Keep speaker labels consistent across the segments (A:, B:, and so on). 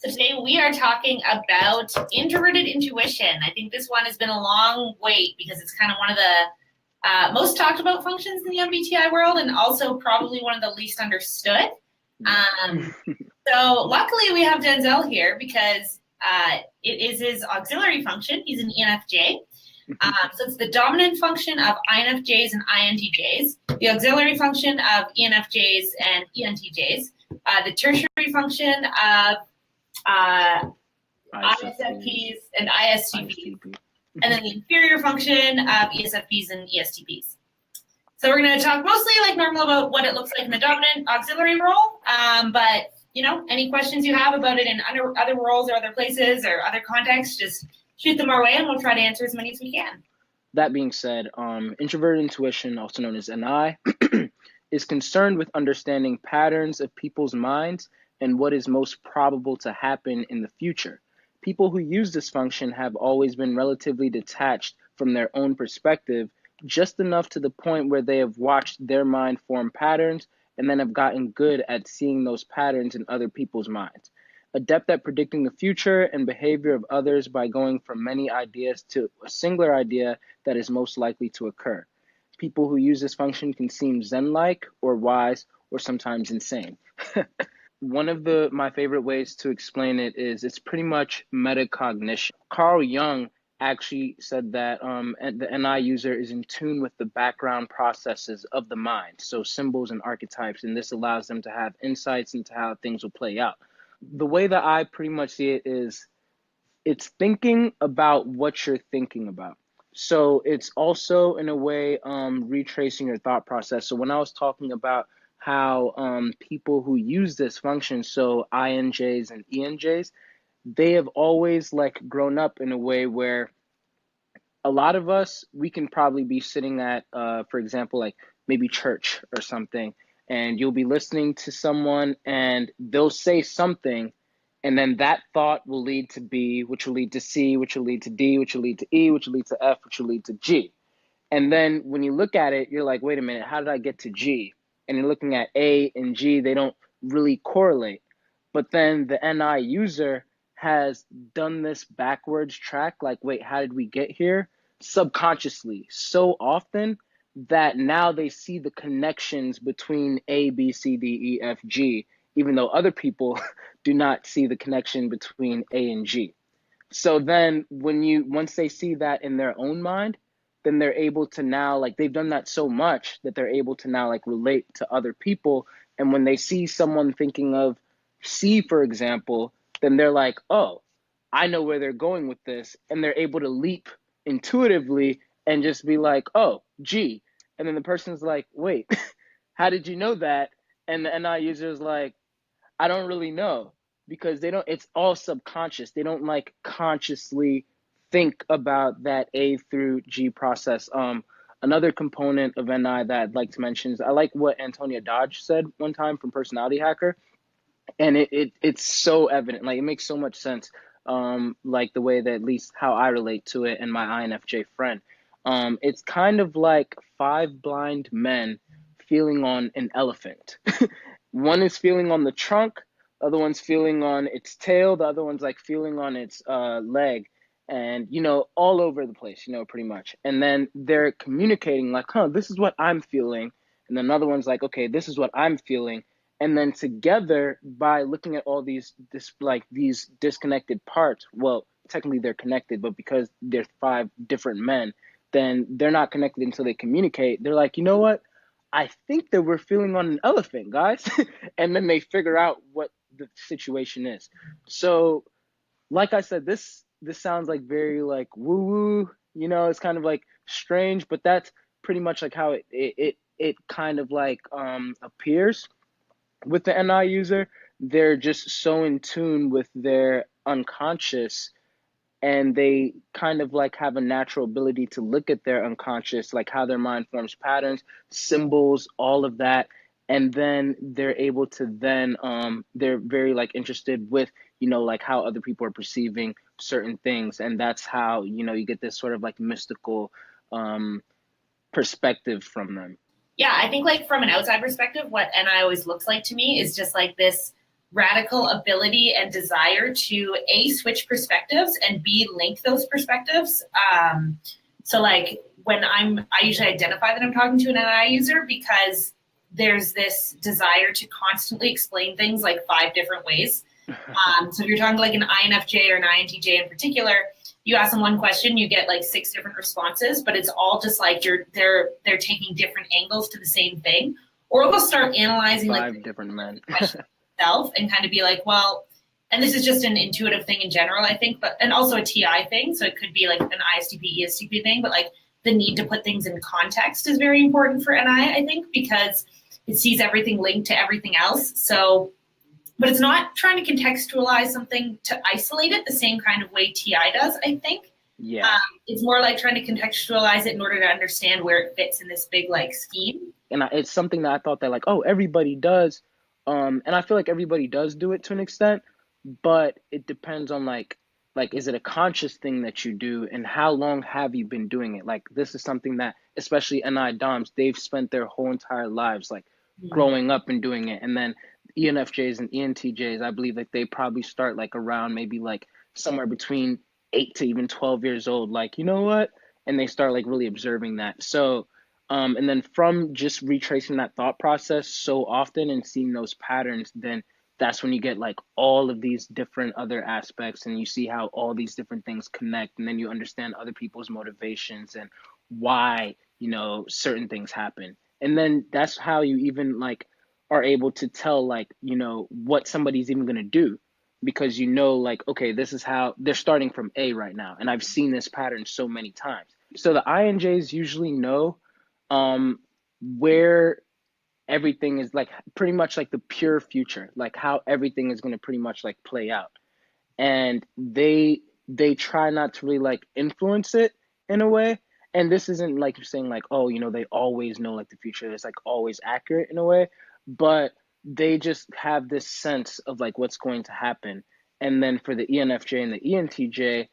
A: So today we are talking about introverted intuition. I think this one has been a long wait because it's kind of one of the most talked about functions in the MBTI world, and also probably one of the least understood. So luckily we have Denzel here because it is his auxiliary function. He's an ENFJ. So it's the dominant function of INFJs and INTJs, the auxiliary function of ENFJs and ENTJs, the tertiary function of ISFPs and ISTPs, and then the inferior function of ESFPs and ESTPs. So we're going to talk mostly like normal about what it looks like in the dominant auxiliary role, but any questions you have about it in other roles or other places or other contexts, just shoot them our way and we'll try to answer as many as we can.
B: That being said, introverted intuition, also known as NI, is concerned with understanding patterns of people's minds and what is most probable to happen in the future. People who use this function have always been relatively detached from their own perspective, just enough to the point where they have watched their mind form patterns and then have gotten good at seeing those patterns in other people's minds. Adept at predicting the future and behavior of others by going from many ideas to a singular idea that is most likely to occur. People who use this function can seem zen-like or wise or sometimes insane. One of my favorite ways to explain it is it's pretty much metacognition. Carl Jung actually said that the NI user is in tune with the background processes of the mind, so symbols and archetypes, and this allows them to have insights into how things will play out. The way that I pretty much see it is it's thinking about what you're thinking about. So it's also, in a way, retracing your thought process. So when I was talking about how people who use this function, so INJs and ENJs, they have always grown up in a way where a lot of us, we can probably be sitting at, for example, maybe church or something, and you'll be listening to someone and they'll say something, and then that thought will lead to B, which will lead to C, which will lead to D, which will lead to E, which will lead to F, which will lead to G. And then when you look at it, you're like, wait a minute, how did I get to G? And you're looking at A and G, they don't really correlate. But then the NI user has done this backwards track, wait, how did we get here? Subconsciously, so often that now they see the connections between A, B, C, D, E, F, G, even though other people do not see the connection between A and G. So then once they see that in their own mind, then they're able to now, they've done that so much that they're able to now relate to other people. And when they see someone thinking of C, for example, then they're like, oh, I know where they're going with this. And they're able to leap intuitively and just be like, oh, G. And then the person's like, wait, how did you know that? And the NI user is like, I don't really know, because it's all subconscious. They don't consciously think about that A through G process. Another component of NI that I'd like to mention is I like what Antonia Dodge said one time from Personality Hacker. And it's so evident, it makes so much sense, the way that at least how I relate to it and my INFJ friend. It's kind of like five blind men feeling on an elephant. One is feeling on the trunk, the other one's feeling on its tail, the other one's feeling on its leg, and all over the place, pretty much. And then they're communicating this is what I'm feeling, and then another one's okay, this is what I'm feeling. And then together, by looking at all these disconnected parts, well, technically they're connected, but because they're five different men, then they're not connected until they communicate. They're like, you know what? I think that we're feeling on an elephant, guys. And then they figure out what the situation is. So, like I said, this sounds very woo-woo, it's kind of strange, but that's pretty much how it kind of appears. With the NI user, they're just so in tune with their unconscious, and they kind of have a natural ability to look at their unconscious, how their mind forms patterns, symbols, all of that. And then they're able to they're very interested with, how other people are perceiving certain things. And that's how, you get this sort of mystical perspective from them.
A: Yeah, I think from an outside perspective, what NI always looks like to me is just this radical ability and desire to A, switch perspectives, and B, link those perspectives. So like when I usually identify that I'm talking to an NI user because there's this desire to constantly explain things like 5 different ways. So if you're talking like an INFJ or an INTJ in particular, you ask them one question, you get like 6 different responses, but it's all just like they're taking different angles to the same thing. Or we'll start analyzing
B: 5
A: like
B: different men.
A: itself and kind of be like, well, and this is just an intuitive thing in general, I think, but and also a TI thing. So it could be like an ISTP, ESTP thing, but like the need to put things in context is very important for NI, I think, because it sees everything linked to everything else. So, but it's not trying to contextualize something to isolate it the same kind of way TI does, I think.
B: Yeah.
A: It's more like trying to contextualize it in order to understand where it fits in this big like scheme.
B: And it's something that I thought that like, oh, everybody does. And I feel like everybody does do it to an extent, but it depends on like, is it a conscious thing that you do and how long have you been doing it? Like, this is something that, especially NI DOMs, they've spent their whole entire lives like growing up and doing it. And then ENFJs and ENTJs, I believe that they probably start like around maybe like somewhere between 8 to even 12 years old. Like, you know what? And they start like really observing that. So, and then from just retracing that thought process so often and seeing those patterns, then that's when you get like all of these different other aspects and you see how all these different things connect. And then you understand other people's motivations and why, certain things happen. And then that's how you even like are able to tell like, what somebody's even going to do because like, okay, this is how they're starting from A right now. And I've seen this pattern so many times. So the INJs usually know where everything is like pretty much like the pure future, like how everything is going to pretty much like play out. And they try not to really like influence it in a way. And this isn't like you're saying like, oh, they always know like the future is like always accurate in a way, but they just have this sense of like what's going to happen. And then for the ENFJ and the ENTJ,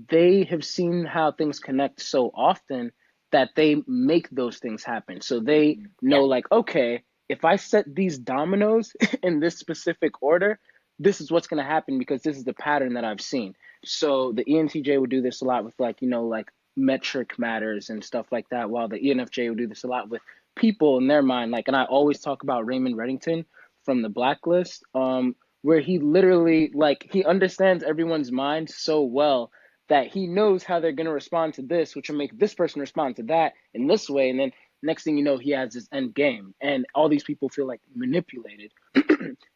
B: they have seen how things connect so often that they make those things happen. So they know like, okay, if I set these dominoes in this specific order, this is what's going to happen because this is the pattern that I've seen. So the ENTJ would do this a lot with like, like metric matters and stuff like that, while the ENFJ would do this a lot with people in their mind. Like, and I always talk about Raymond Reddington from The Blacklist, where he literally like, he understands everyone's mind so well that he knows how they're going to respond to this, which will make this person respond to that in this way. And then next thing you know, he has this end game and all these people feel like manipulated.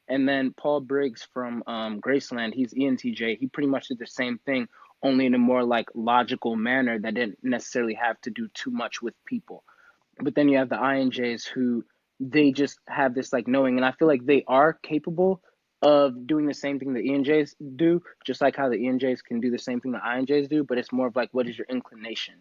B: And then Paul Briggs from Graceland, he's ENTJ. He pretty much did the same thing, only in a more like logical manner that didn't necessarily have to do too much with people. But then you have the INJs who they just have this like knowing, and I feel like they are capable of doing the same thing the ENJs do, just like how the ENJs can do the same thing the INJs do, but it's more of like, what is your inclination?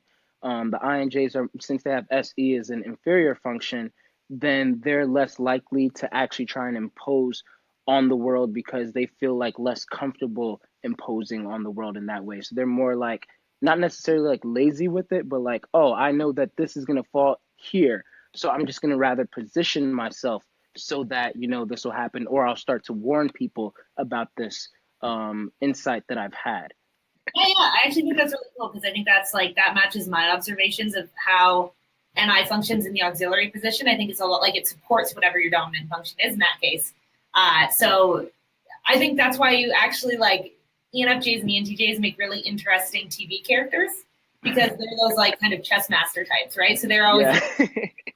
B: The INJs are, since they have SE as an inferior function, then they're less likely to actually try and impose on the world because they feel like less comfortable imposing on the world in that way. So they're more like, not necessarily like lazy with it, but like, oh, I know that this is going to fall here. So I'm just going to rather position myself so that, this will happen, or I'll start to warn people about this insight that I've had.
A: Yeah, I actually think that's really cool because I think that's like, that matches my observations of how NI functions in the auxiliary position. I think it's a lot like it supports whatever your dominant function is in that case. So I think that's why you actually like ENFJs and ENTJs make really interesting TV characters because they're those like kind of chess master types, right? So they're always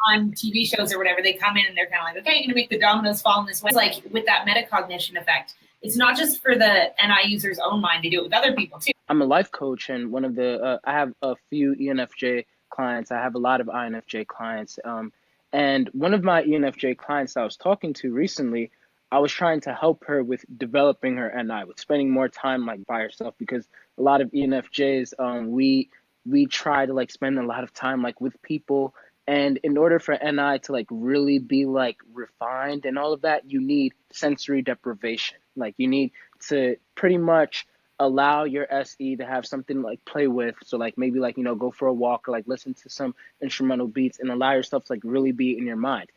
A: on TV shows or whatever. They come in and they're kind of like, okay, I'm going to make the dominoes fall in this way. It's like with that metacognition effect, it's not just for the NI user's own mind. They do it with other people too.
B: I'm a life coach, and one of the I have a few ENFJ clients. I have a lot of INFJ clients. And one of my ENFJ clients I was talking to recently, I was trying to help her with developing her NI, with spending more time like by herself, because a lot of ENFJs, we try to like spend a lot of time like with people. And in order for NI to like really be like refined and all of that, you need sensory deprivation. Like you need to pretty much allow your SE to have something like play with. So like maybe like, go for a walk or like listen to some instrumental beats and allow yourself to like really be in your mind.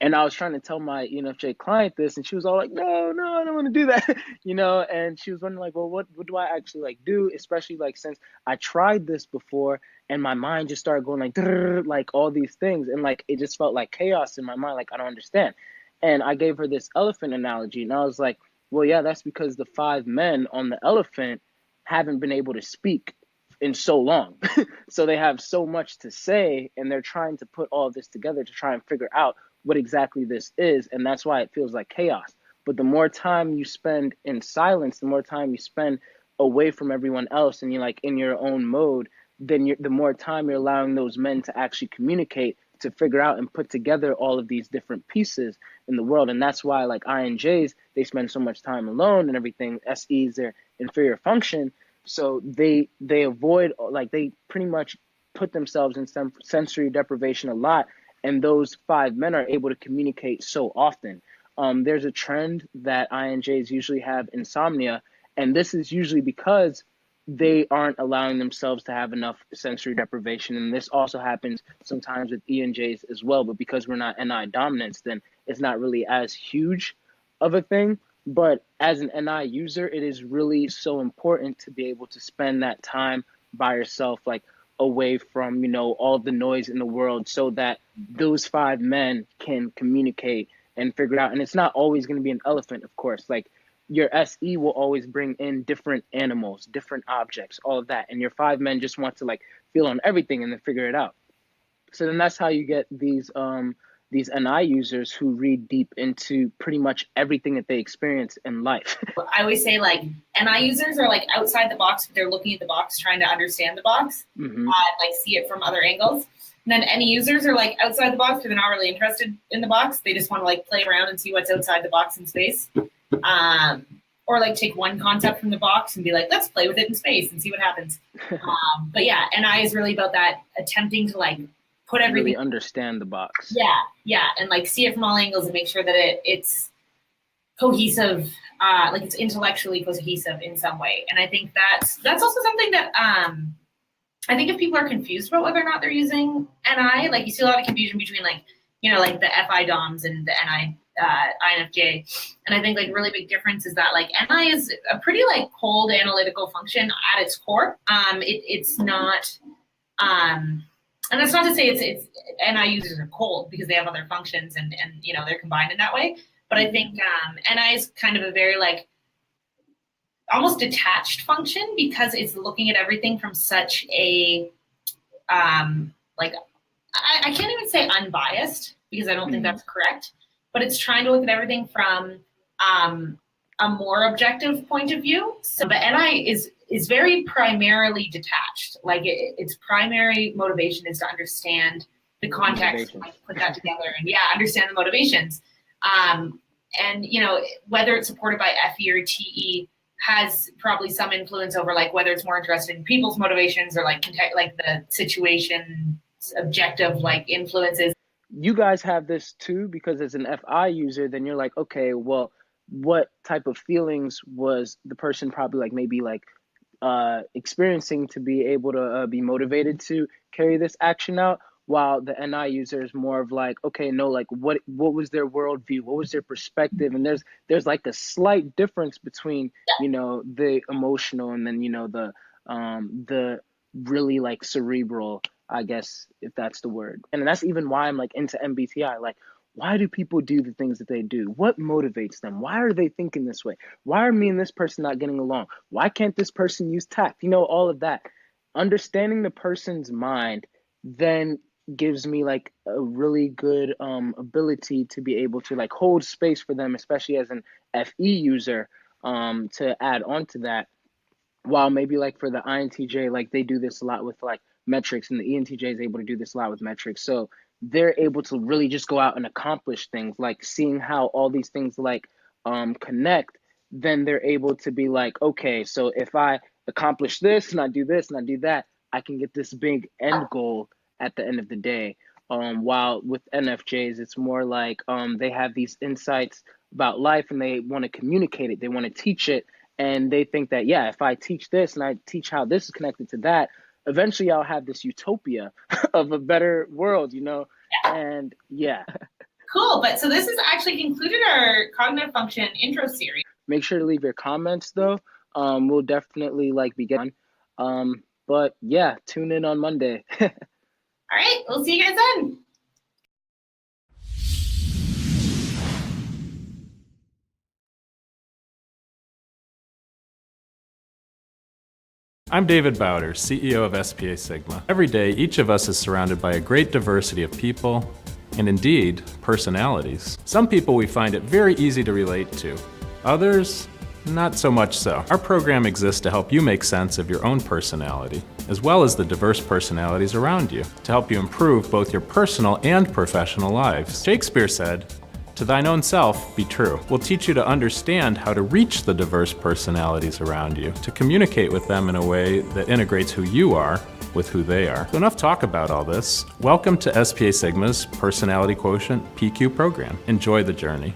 B: And I was trying to tell my ENFJ client this, and she was all like, no, I don't want to do that, and she was wondering like, well, what do I actually like do, especially like since I tried this before and my mind just started going like, like all these things, and like it just felt like chaos in my mind, like I don't understand. And I gave her this elephant analogy, and I was like, well, yeah, that's because the 5 men on the elephant haven't been able to speak in so long. So they have so much to say, and they're trying to put all of this together to try and figure out what exactly this is. And that's why it feels like chaos. But the more time you spend in silence, the more time you spend away from everyone else, and you're like in your own mode, then the more time you're allowing those men to actually communicate, to figure out and put together all of these different pieces in the world. And that's why like INJs, they spend so much time alone and everything. SEs, their inferior function. So they avoid, like they pretty much put themselves in some sensory deprivation a lot. And those 5 men are able to communicate so often. There's a trend that INJs usually have insomnia. And this is usually because they aren't allowing themselves to have enough sensory deprivation. And this also happens sometimes with ENJs as well. But because we're not NI dominants, then it's not really as huge of a thing. But as an NI user, it is really so important to be able to spend that time by yourself, like away from, all the noise in the world, so that those 5 men can communicate and figure it out. And it's not always going to be an elephant, of course. Like your SE will always bring in different animals, different objects, all of that. And your 5 men just want to like feel on everything and then figure it out. So then that's how you get these NI users who read deep into pretty much everything that they experience in life.
A: I always say like NI users are like outside the box, but they're looking at the box, trying to understand the box, like see it from other angles. And then NE users are like outside the box, but they're not really interested in the box. They just want to like play around and see what's outside the box in space. Or like take one concept from the box and be like, let's play with it in space and see what happens. But yeah, NI is really about that, attempting to like put everything,
B: really understand the box.
A: Yeah, and like see it from all angles and make sure that it's cohesive, like it's intellectually cohesive in some way. And I think that's also something that I think if people are confused about whether or not they're using NI, like you see a lot of confusion between like, like the FI DOMs and the NI INFJ. And I think like really big difference is that like NI is a pretty like cold analytical function at its core. It's not, and that's not to say it's NI users are cold, because they have other functions and they're combined in that way. But I think NI is kind of a very like almost detached function, because it's looking at everything from such a like I can't even say unbiased, because I don't think that's correct, but it's trying to look at everything from a more objective point of view. So the NI is very primarily detached. Like its primary motivation is to understand the context, put that together, and understand the motivations. And whether it's supported by FE or TE has probably some influence over like whether it's more interested in people's motivations or like the situation objective like influences.
B: You guys have this too, because as an FI user, then you're like, okay, well, what type of feelings was the person probably like maybe like experiencing to be able to be motivated to carry this action out? While the NI user is more of like, okay, no, like what was their worldview? What was their perspective? And there's like a slight difference between, the emotional and then, the really like cerebral, I guess, if that's the word. And that's even why I'm like into MBTI. Like, why do people do the things that they do? What motivates them? Why are they thinking this way? Why are me and this person not getting along? Why can't this person use tact? All of that. Understanding the person's mind then gives me like a really good ability to be able to like hold space for them, especially as an FE user, to add on to that. While maybe like for the INTJ, like they do this a lot with like metrics, and the ENTJ is able to do this a lot with metrics. So they're able to really just go out and accomplish things, like seeing how all these things like connect. Then they're able to be like, okay, so if I accomplish this and I do this and I do that, I can get this big end goal at the end of the day. While with NFJs, it's more like they have these insights about life and they want to communicate it, they want to teach it, and they think that, if I teach this and I teach how this is connected to that, eventually I'll have this utopia of a better world, And
A: Cool. But so this has actually concluded our cognitive function intro series.
B: Make sure to leave your comments though. We'll definitely be getting on. But yeah, tune in on Monday.
A: All right, we'll see you guys then.
C: I'm David Bowder, CEO of SPASIGMA. Every day, each of us is surrounded by a great diversity of people, and indeed, personalities. Some people we find it very easy to relate to. Others, not so much so. Our program exists to help you make sense of your own personality, as well as the diverse personalities around you, to help you improve both your personal and professional lives. Shakespeare said, "To thine own self be true." We'll teach you to understand how to reach the diverse personalities around you, to communicate with them in a way that integrates who you are with who they are. So enough talk about all this. Welcome to SPASIGMA's Personality Quotient PQ program. Enjoy the journey.